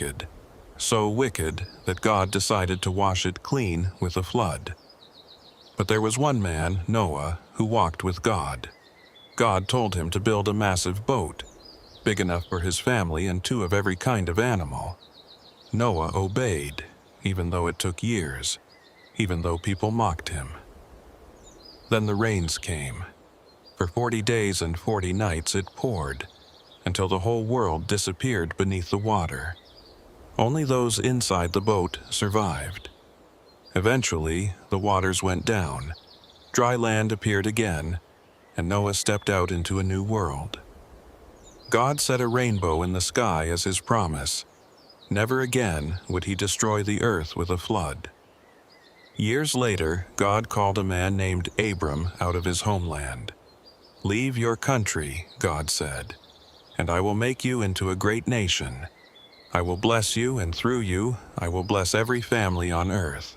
wicked. So wicked that God decided to wash it clean with a flood. But there was one man, Noah, who walked with God. God told him to build a massive boat, big enough for his family and 2 of every kind of animal. Noah obeyed, even though it took years, even though people mocked him. Then the rains came. For 40 days and 40 nights it poured, until the whole world disappeared beneath the water. Only those inside the boat survived. Eventually, the waters went down, dry land appeared again, and Noah stepped out into a new world. God set a rainbow in the sky as his promise. Never again would he destroy the earth with a flood. Years later, God called a man named Abram out of his homeland. "Leave your country," God said, "and I will make you into a great nation. I will bless you, and through you, I will bless every family on earth."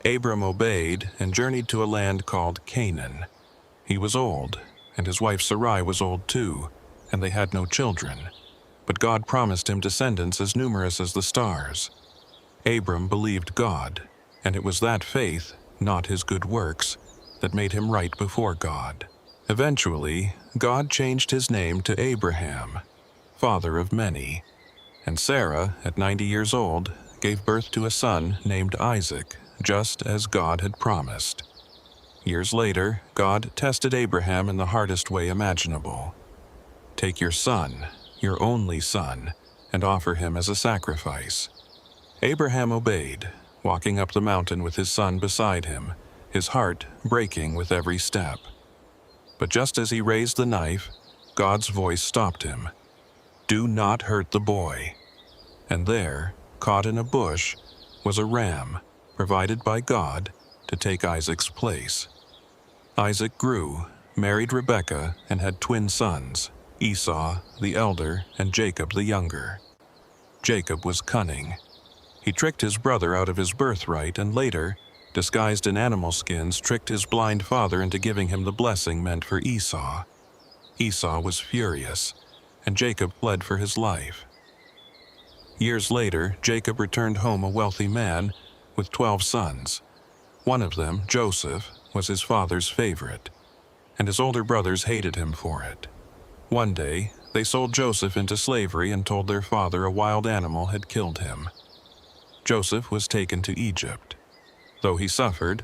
Abram obeyed and journeyed to a land called Canaan. He was old, and his wife Sarai was old too, and they had no children. But God promised him descendants as numerous as the stars. Abram believed God, and it was that faith, not his good works, that made him right before God. Eventually, God changed his name to Abraham, father of many, and Sarah, at 90 years old, gave birth to a son named Isaac, just as God had promised. Years later, God tested Abraham in the hardest way imaginable. "Take your son, your only son, and offer him as a sacrifice." Abraham obeyed, walking up the mountain with his son beside him, his heart breaking with every step. But just as he raised the knife, God's voice stopped him. "Do not hurt the boy." And there, caught in a bush, was a ram, provided by God, to take Isaac's place. Isaac grew, married Rebekah, and had twin sons, Esau, the elder, and Jacob the younger. Jacob was cunning. He tricked his brother out of his birthright and later, disguised in animal skins, tricked his blind father into giving him the blessing meant for Esau. Esau was furious, and Jacob fled for his life. Years later, Jacob returned home a wealthy man with 12 sons. One of them, Joseph, was his father's favorite, and his older brothers hated him for it. One day, they sold Joseph into slavery and told their father a wild animal had killed him. Joseph was taken to Egypt. Though he suffered,